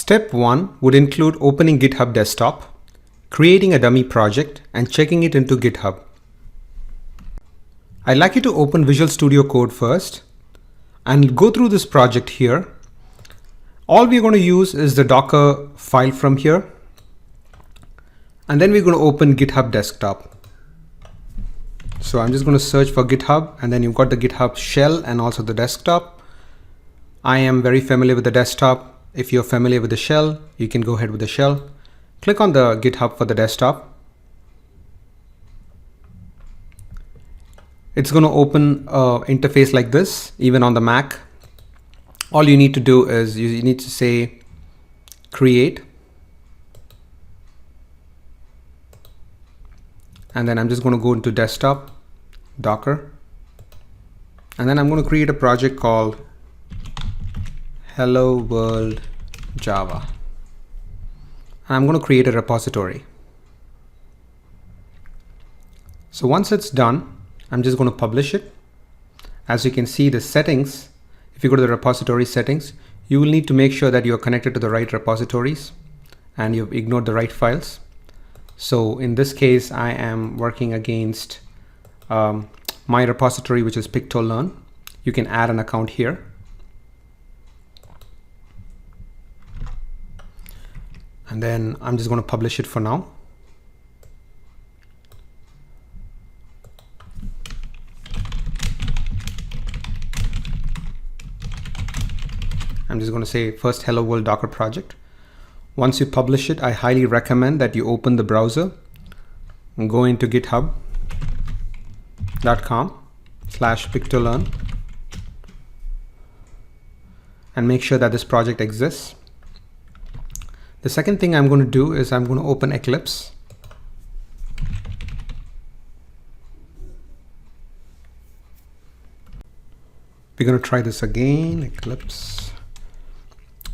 Step 1 would include opening GitHub Desktop, creating a dummy project, and checking it into GitHub. I'd like you to open Visual Studio Code first and go through this project here. All we're going to use is the Docker file from here. And then we're going to open GitHub Desktop. So I'm just going to search for GitHub, and then you've got the GitHub shell and also the desktop. I am very familiar with the desktop. If you're familiar with the shell, you can go ahead with the shell. Click on the GitHub for the desktop. It's going to open an interface like this, even on the Mac. All you need to do is you need to say create. And then I'm just going to go into desktop, Docker. And then I'm going to create a project called Hello World Java. And I'm going to create a repository. So once it's done, I'm just going to publish it. As you can see, the settings, if you go to the repository settings, you will need to make sure that you're connected to the right repositories and you've ignored the right files. So in this case, I am working against my repository, which is Pictolearn. You can add an account here. And then I'm just going to publish it for now. I'm just going to say first Hello World Docker project. Once you publish it, I highly recommend that you open the browser and go into github.com/Pictolearn and make sure that this project exists. The second thing I'm going to do is I'm going to open Eclipse. We're going to try this again, Eclipse.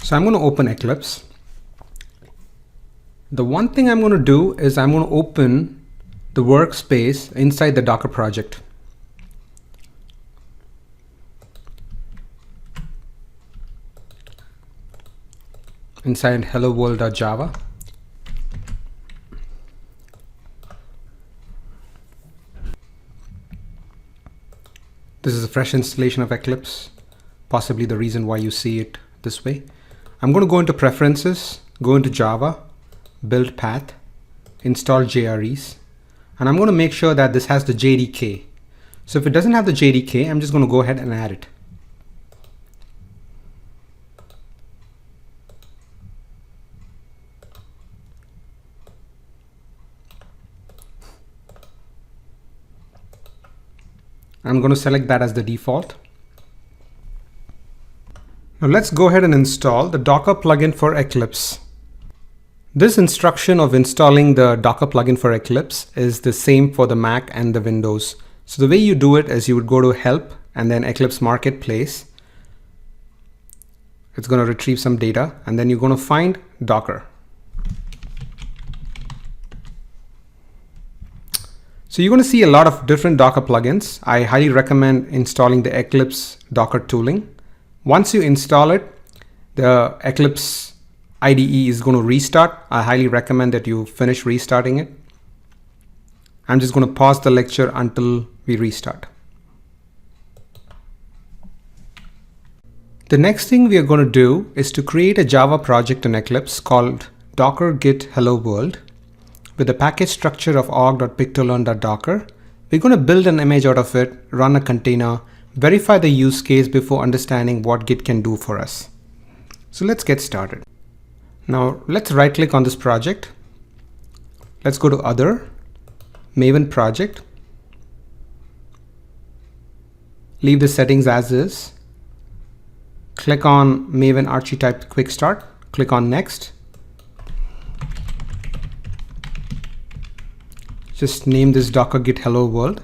So I'm going to open Eclipse. The one thing I'm going to do is I'm going to open the workspace inside the Docker project. Inside hello world.java. This is a fresh installation of Eclipse, possibly the reason why you see it this way. I'm going to go into Preferences, go into Java, Build Path, Install JREs, and I'm going to make sure that this has the JDK. So if it doesn't have the JDK, I'm just going to go ahead and add it. I'm going to select that as the default. Now let's go ahead and install the Docker plugin for Eclipse. This instruction of installing the Docker plugin for Eclipse is the same for the Mac and the Windows. So the way you do it is you would go to Help and then Eclipse Marketplace. It's going to retrieve some data and then you're going to find Docker. So you're going to see a lot of different Docker plugins. I highly recommend installing the Eclipse Docker tooling. Once you install it, the Eclipse IDE is going to restart. I highly recommend that you finish restarting it. I'm just going to pause the lecture until we restart. The next thing we are going to do is to create a Java project in Eclipse called Docker Git Hello World. With the package structure of org.pictolearn.docker, we're going to build an image out of it, run a container, verify the use case before understanding what Git can do for us. So let's get started. Now let's right click on this project. Let's go to Other, MAVEN project. Leave the settings as is. Click on MAVEN Archetype Quick Start. Click on Next. Just name this Docker Git Hello World.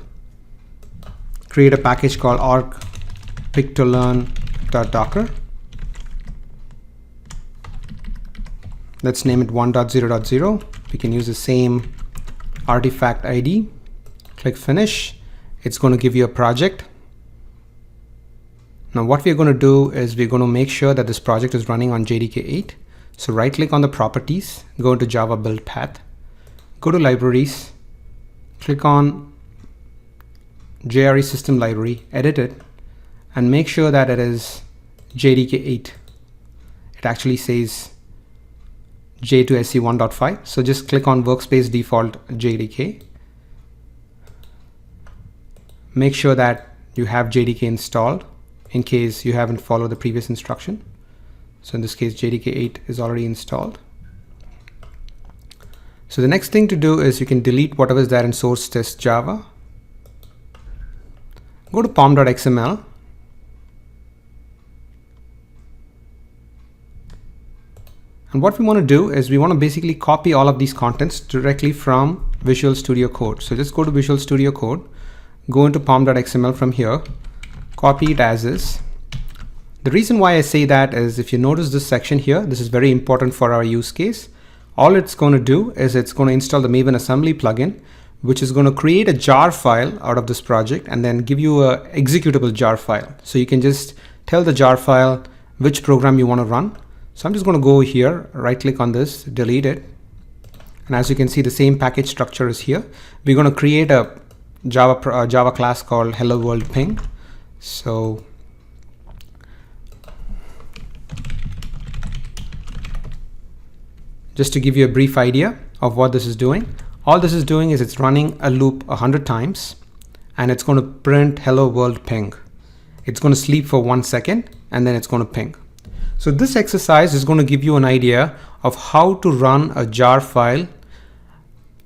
Create a package called org.pictolearn.docker. Let's name it 1.0.0. We can use the same artifact ID. Click Finish. It's going to give you a project. Now what we're going to do is we're going to make sure that this project is running on JDK 8. So right click on the properties, go into Java build path, go to libraries, click on JRE system library, edit it, and make sure that it is JDK 8. It actually says J2SE 1.5. So just click on workspace default JDK. Make sure that you have JDK installed in case you haven't followed the previous instruction. So in this case, JDK 8 is already installed. So the next thing to do is you can delete whatever is there in source test Java. Go to pom.xml. And what we want to do is we want to basically copy all of these contents directly from Visual Studio Code. So just go to Visual Studio Code, go into pom.xml from here, copy it as is. The reason why I say that is if you notice this section here, this is very important for our use case. All it's going to do is it's going to install the Maven assembly plugin, which is going to create a jar file out of this project and then give you a executable jar file. So you can just tell the jar file which program you want to run. So I'm just going to go here, right click on this, delete it. And as you can see, the same package structure is here. We're going to create a Java class called hello world ping. So just to give you a brief idea of what this is doing, all this is doing is it's running a loop 100 times and it's going to print hello world ping. It's going to sleep for 1 second and then it's going to ping. So this exercise is going to give you an idea of how to run a jar file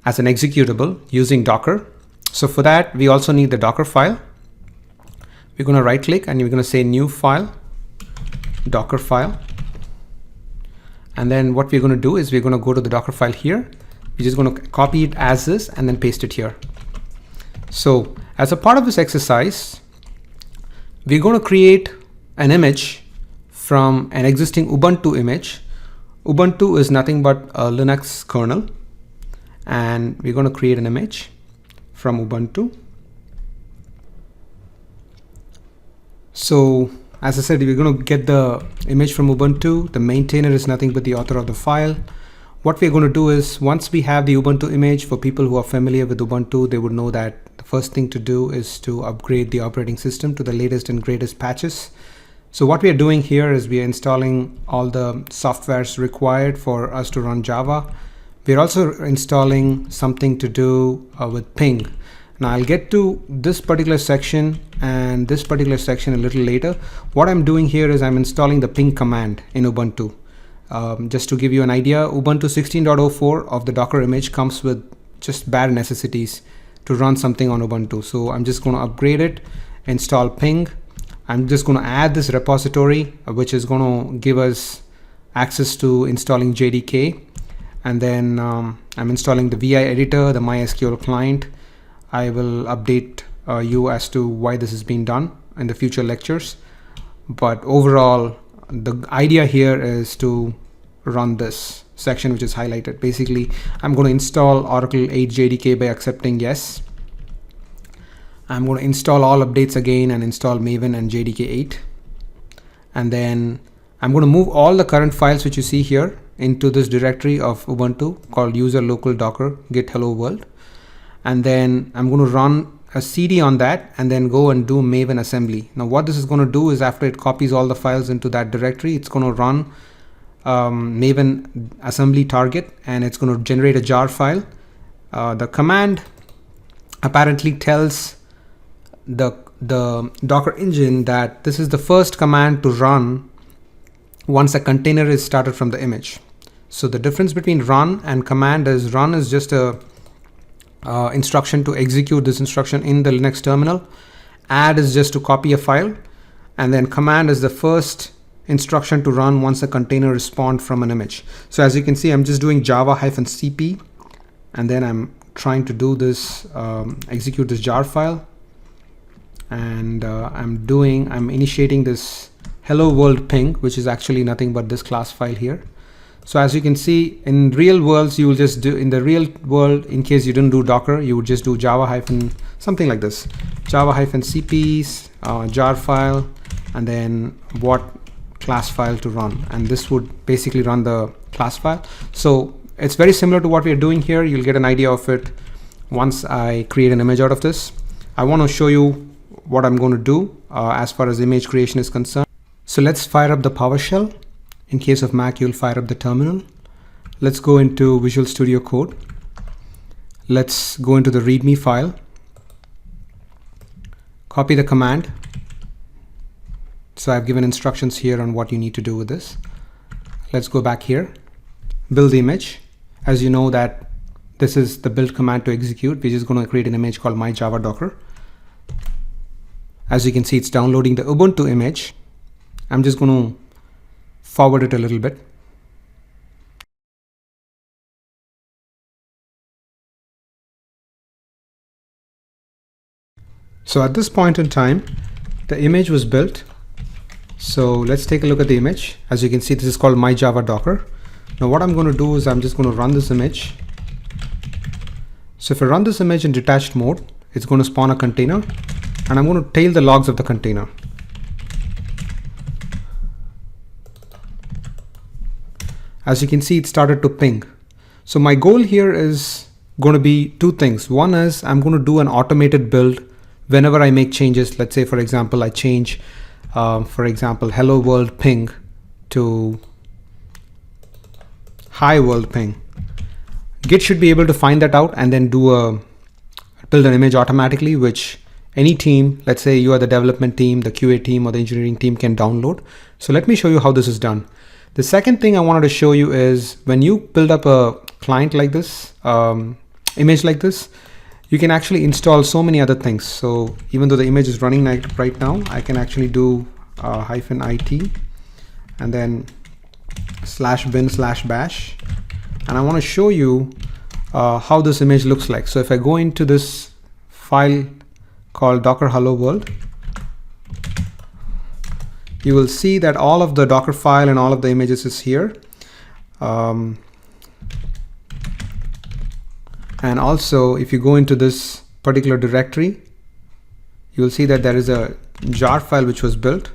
as an executable using Docker. So for that, we also need the Docker file. We're going to right click and we're going to say new file, Docker file. And then what we're going to do is we're going to go to the Docker file here. We're just going to copy it as is and then paste it here. So as a part of this exercise, we're going to create an image from an existing Ubuntu image. Ubuntu is nothing but a Linux kernel. And we're going to create an image from Ubuntu. So as I said, we're going to get the image from Ubuntu. The maintainer is nothing but the author of the file. What we're going to do is once we have the Ubuntu image, for people who are familiar with Ubuntu, they would know that the first thing to do is to upgrade the operating system to the latest and greatest patches. So what we are doing here is we are installing all the softwares required for us to run Java. We're also installing something to do with ping. Now I'll get to this particular section and this particular section a little later. What I'm doing here is I'm installing the ping command in Ubuntu. Just to give you an idea, Ubuntu 16.04 of the Docker image comes with just bare necessities to run something on Ubuntu. So I'm just going to upgrade it, install ping. I'm just going to add this repository, which is going to give us access to installing JDK. And then I'm installing the VI editor, the MySQL client. I will update you as to why this is being done in the future lectures. But overall, the idea here is to run this section which is highlighted. Basically, I'm going to install Oracle 8 JDK by accepting yes. I'm going to install all updates again and install Maven and JDK 8. And then I'm going to move all the current files which you see here into this directory of Ubuntu called user local docker git hello world. And then I'm going to run a CD on that and then go and do Maven assembly. Now what this is going to do is after it copies all the files into that directory, it's going to run Maven assembly target and it's going to generate a jar file. The command apparently tells the Docker engine that this is the first command to run once a container is started from the image. So the difference between run and command is run is just a instruction to execute this instruction in the Linux terminal. Add is just to copy a file, and then command is the first instruction to run once a container is spawned from an image. So as you can see, I'm just doing java-cp, and then I'm trying to do this, execute this jar file, and I'm initiating this hello world ping, which is actually nothing but this class file here. So as you can see, in real worlds, you will just do in the real world, in case you didn't do Docker, you would just do java- something like this, java-cp jar file, and then what class file to run, and this would basically run the class file. So it's very similar to what we are doing here. You'll get an idea of it once I create an image out of this. I want to show you what I'm going to do as far as image creation is concerned. So let's fire up the PowerShell. In case of Mac, you'll fire up the terminal. Let's go into Visual Studio Code. Let's go into the README file. Copy the command. So I've given instructions here on what you need to do with this. Let's go back here. Build the image. As you know that this is the build command to execute. We're just going to create an image called my Java Docker. As you can see, it's downloading the Ubuntu image. I'm just going to forward it a little bit. So at this point in time, the image was built. So let's take a look at the image. As you can see, this is called my Java Docker. Now what I'm going to do is I'm just going to run this image. So if I run this image in detached mode, it's going to spawn a container, and I'm going to tail the logs of the container. As you can see, it started to ping. So my goal here is going to be two things. One is I'm going to do an automated build whenever I make changes. Let's say, for example, I change, for example, hello world ping to hi world ping. Git should be able to find that out and then build an image automatically, which any team, let's say you are the development team, the QA team, or the engineering team, can download. So let me show you how this is done. The second thing I wanted to show you is when you build up a client like this, image like this, you can actually install so many other things. So even though the image is running right now, I can actually do -it and then /bin/bash. And I want to show you how this image looks like. So if I go into this file called Docker Hello World, you will see that all of the Docker file and all of the images is here. And also, if you go into this particular directory, you will see that there is a jar file which was built.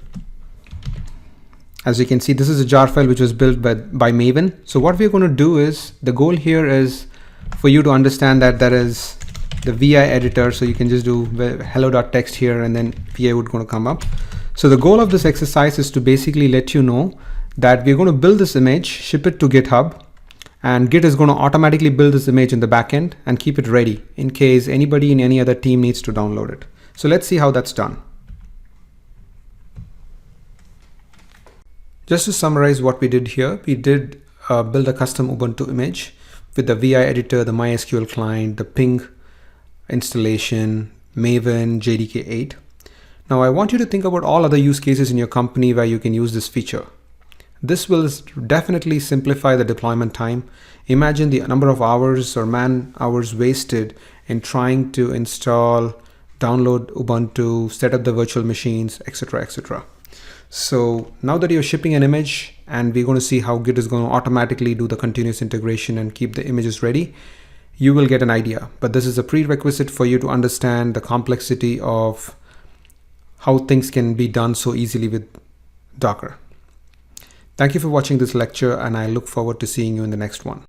As you can see, this is a jar file which was built by MAVEN. So what we're going to do is, the goal here is for you to understand that there is the VI editor. So you can just do hello.txt here, and then VI would going to come up. So the goal of this exercise is to basically let you know that we're going to build this image, ship it to GitHub, and Git is going to automatically build this image in the backend and keep it ready in case anybody in any other team needs to download it. So let's see how that's done. Just to summarize what we did here, we did build a custom Ubuntu image with the VI editor, the MySQL client, the ping installation, Maven, JDK 8. Now I want you to think about all other use cases in your company where you can use this feature. This will definitely simplify the deployment time. Imagine the number of hours or man hours wasted in trying to install, download Ubuntu, set up the virtual machines, etc., etc. So now that you're shipping an image, and we're going to see how Git is going to automatically do the continuous integration and keep the images ready, you will get an idea. But this is a prerequisite for you to understand the complexity of how things can be done so easily with Docker. Thank you for watching this lecture, and I look forward to seeing you in the next one.